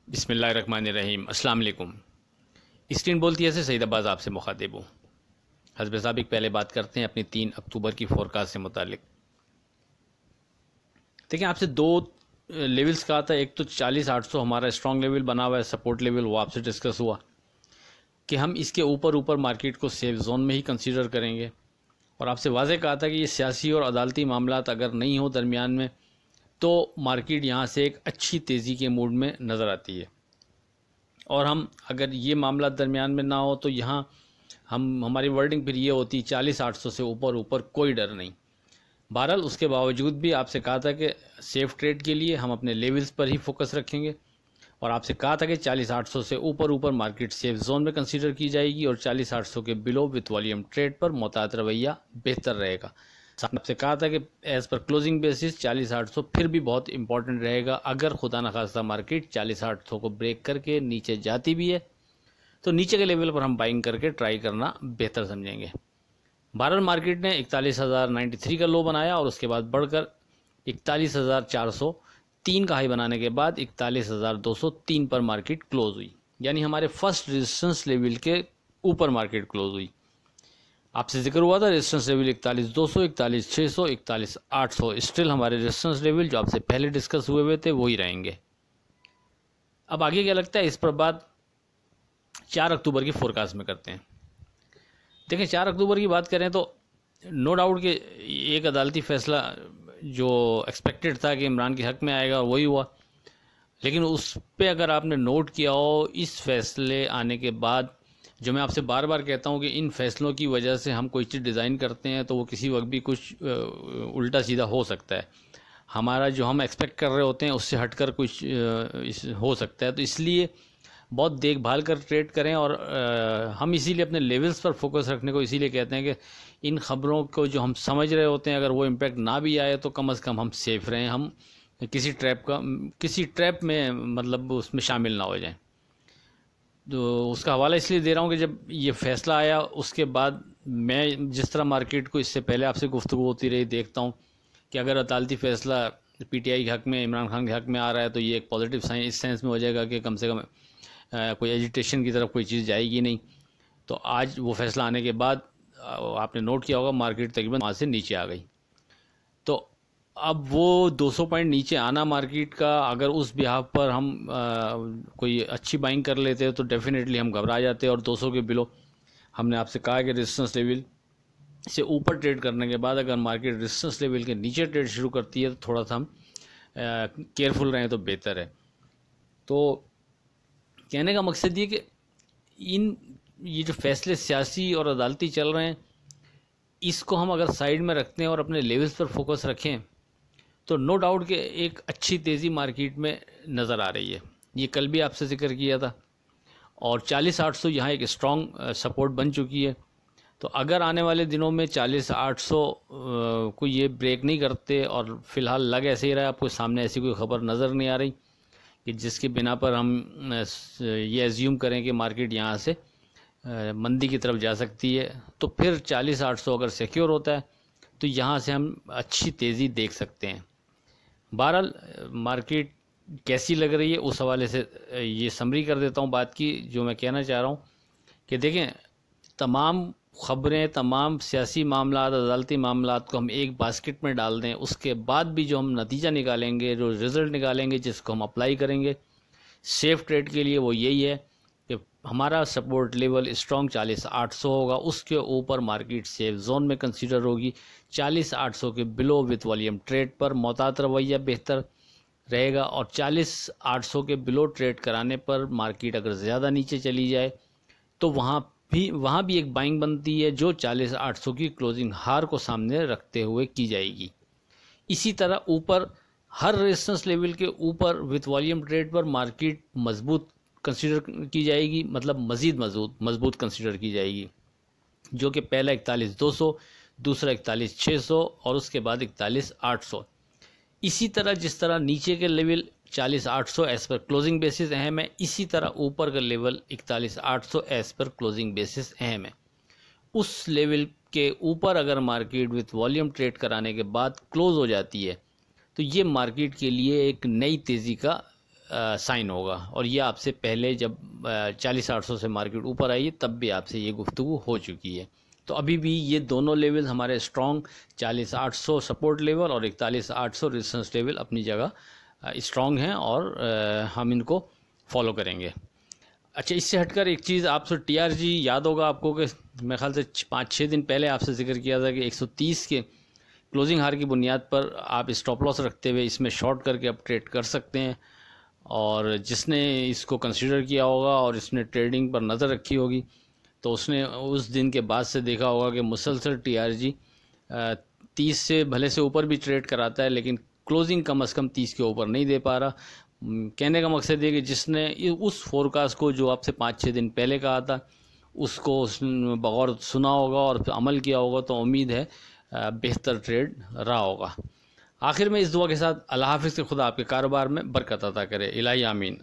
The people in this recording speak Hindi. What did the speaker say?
बिस्मिल्लाहिर्रहमानिर्रहीम। अस्सलाम वालेकुम। स्क्रीन बोलती है से सईद अब्बास आपसे मुखातिब हूँ। हज़रत साबिक पहले बात करते हैं अपनी 3 अक्टूबर की फोरकास्ट से मुतालिक। देखिए, आपसे दो लेवल्स कहा था। एक तो 40-800 हमारा स्ट्रॉन्ग लेवल बना हुआ है, सपोर्ट लेवल, वो आपसे डिस्कस हुआ कि हम इसके ऊपर मार्केट को सेफ जोन में ही कंसीडर करेंगे। और आपसे वाज़ेह कहा था कि ये सियासी और अदालती मामलात अगर नहीं हो दरमियान में तो मार्केट यहाँ से एक अच्छी तेज़ी के मूड में नज़र आती है। और हम अगर ये मामला दरमियान में ना हो तो यहाँ हमारी वर्डिंग फिर ये होती 40-800 से ऊपर कोई डर नहीं। बहरहाल उसके बावजूद भी आपसे कहा था कि सेफ ट्रेड के लिए हम अपने लेवल्स पर ही फोकस रखेंगे। और आपसे कहा था कि 40-800 से ऊपर मार्केट सेफ जोन में कंसीडर की जाएगी और 40-800 के बिलो विथ वॉल्यूम ट्रेड पर मोहतात रवैया बेहतर रहेगा। आपसे कहा था कि एज़ पर क्लोजिंग बेसिस 40-800 फिर भी बहुत इंपॉर्टेंट रहेगा। अगर खुदा न खास्ता मार्केट 40-800 को ब्रेक करके नीचे जाती भी है तो नीचे के लेवल पर हम बाइंग करके ट्राई करना बेहतर समझेंगे। बहरहाल मार्केट ने 41,093 का लो बनाया और उसके बाद बढ़कर 41,403 का हाई बनाने के बाद 41,203 पर मार्केट क्लोज हुई। यानी हमारे फर्स्ट रेजिस्टेंस लेवल के ऊपर मार्केट क्लोज हुई। आपसे जिक्र हुआ था रेजिस्टेंस लेवल 41,200, 41,600, 41,800 स्टिल हमारे रेजिस्टेंस लेवल जो आपसे पहले डिस्कस हुए थे वही रहेंगे। अब आगे क्या लगता है, इस पर बात 4 अक्टूबर की फोरकास्ट में करते हैं। देखिए, 4 अक्टूबर की बात करें तो नो डाउट कि एक अदालती फैसला जो एक्सपेक्टेड था कि इमरान के हक़ में आएगा वही हुआ। लेकिन उस पर अगर आपने नोट किया हो, इस फैसले आने के बाद जो मैं आपसे बार बार कहता हूँ कि इन फैसलों की वजह से हम कोई चीज़ डिज़ाइन करते हैं तो वो किसी वक्त भी कुछ उल्टा सीधा हो सकता है। हमारा जो हम एक्सपेक्ट कर रहे होते हैं उससे हटकर कुछ हो सकता है। तो इसलिए बहुत देखभाल कर ट्रेड करें। और हम इसीलिए अपने लेवल्स पर फोकस रखने को इसीलिए कहते हैं कि इन ख़बरों को जो हम समझ रहे होते हैं अगर वो इम्पेक्ट ना भी आए तो कम से कम हम सेफ़ रहें, हम किसी ट्रैप में मतलब उसमें शामिल ना हो जाएं। तो उसका हवाला इसलिए दे रहा हूँ कि जब ये फ़ैसला आया उसके बाद मैं जिस तरह मार्केट को इससे पहले आपसे गुफ्तगू होती रही देखता हूँ कि अगर अदालती फ़ैसला पीटीआई के हक़ में, इमरान खान के हक़ में आ रहा है तो ये एक पॉजिटिव साइन इस सेंस में हो जाएगा कि कम से कम कोई एजिटेशन की तरफ कोई चीज़ जाएगी नहीं। तो आज वो फ़ैसला आने के बाद आपने नोट किया होगा मार्केट तकरीबन वहाँ से नीचे आ गई। तो अब वो 200 पॉइंट नीचे आना मार्केट का, अगर उस बिहाफ पर हम कोई अच्छी बाइंग कर लेते तो डेफिनेटली हम घबरा जाते। और 200 के बिलो हमने आपसे कहा कि रेजिस्टेंस लेवल से ऊपर ट्रेड करने के बाद अगर मार्केट रेजिस्टेंस लेवल के नीचे ट्रेड शुरू करती है तो थोड़ा सा हम केयरफुल रहें तो बेहतर है। तो कहने का मकसद ये कि ये जो फैसले सियासी और अदालती चल रहे हैं इसको हम अगर साइड में रखते हैं और अपने लेवल्स पर फोकस रखें तो नो डाउट कि एक अच्छी तेज़ी मार्केट में नज़र आ रही है। ये कल भी आपसे जिक्र किया था। और 40-800 यहाँ एक स्ट्रॉन्ग सपोर्ट बन चुकी है। तो अगर आने वाले दिनों में 40-800 को ये ब्रेक नहीं करते और फ़िलहाल लग ऐसे ही रहा है, आपको सामने ऐसी कोई ख़बर नज़र नहीं आ रही कि जिसकी बिना पर हम ये एज्यूम करें कि मार्केट यहाँ से मंदी की तरफ जा सकती है, तो फिर 40-800 अगर सिक्योर होता है तो यहाँ से हम अच्छी तेज़ी देख सकते हैं। बहरहाल मार्केट कैसी लग रही है उस हवाले से ये समरी कर देता हूँ बात की। जो मैं कहना चाह रहा हूँ कि देखें, तमाम ख़बरें, तमाम सियासी मामलात, अदालती मामलात को हम एक बास्केट में डाल दें, उसके बाद भी जो हम नतीजा निकालेंगे, जो रिज़ल्ट निकालेंगे, जिसको हम अप्लाई करेंगे सेफ़ ट्रेड के लिए, वो यही है कि हमारा सपोर्ट लेवल स्ट्रॉन्ग 40-800 होगा। उसके ऊपर मार्केट सेफ जोन में कंसीडर होगी। 40-800 के बिलो विथ वॉल्यूम ट्रेड पर मोहतात रवैया बेहतर रहेगा। और 40-800 के बिलो ट्रेड कराने पर मार्केट अगर ज़्यादा नीचे चली जाए तो वहाँ भी एक बाइंग बनती है जो 40-800 की क्लोजिंग हार को सामने रखते हुए की जाएगी। इसी तरह ऊपर हर रेजिस्टेंस लेवल के ऊपर विथ वॉल्यूम ट्रेड पर मार्केट मजबूत कंसीडर की जाएगी, मतलब मज़ीद मजबूत कंसीडर की जाएगी, जो कि पहला 41,200, दूसरा 41,600 और उसके बाद 41,800। इसी तरह जिस तरह नीचे के level 40-800 as per closing basis अहम है, इसी तरह ऊपर का level 41,800 as per closing basis अहम है। उस लेवल के ऊपर अगर मार्केट विथ वॉल्यूम ट्रेड कराने के बाद क्लोज हो जाती है तो ये मार्केट के लिए एक नई तेज़ी का साइन होगा, और ये आपसे पहले जब 40,800 से मार्केट ऊपर आई तब भी आपसे ये गुफ्तगू हो चुकी है। तो अभी भी ये दोनों लेवल हमारे स्ट्रॉन्ग 40,800 सपोर्ट लेवल और 41,800 रेजिस्टेंस लेवल अपनी जगह स्ट्रॉन्ग हैं, और हम इनको फॉलो करेंगे। अच्छा, इससे हटकर एक चीज़ आपसे TRG याद होगा आपको कि मेरे ख्याल से 5-6 दिन पहले आपसे जिक्र किया था कि 130 के क्लोजिंग हार की बुनियाद पर आप स्टॉप लॉस रखते हुए इसमें शॉर्ट करके आप ट्रेड कर सकते हैं। और जिसने इसको कंसीडर किया होगा और इसने ट्रेडिंग पर नज़र रखी होगी तो उसने उस दिन के बाद से देखा होगा कि मुसलसल TRG 30 से भले से ऊपर भी ट्रेड कराता है, लेकिन क्लोजिंग कम से कम 30 के ऊपर नहीं दे पा रहा। कहने का मकसद ये कि जिसने उस फोरकास्ट को जो आपसे 5-6 दिन पहले कहा था उसको बगौर सुना होगा और फिर अमल किया होगा, तो उम्मीद है बेहतर ट्रेड रहा होगा। आखिर में इस दुआ के साथ अल्लाह हाफ़िज़, खुदा आपके कारोबार में बरकत अता करे। इलाही आमीन।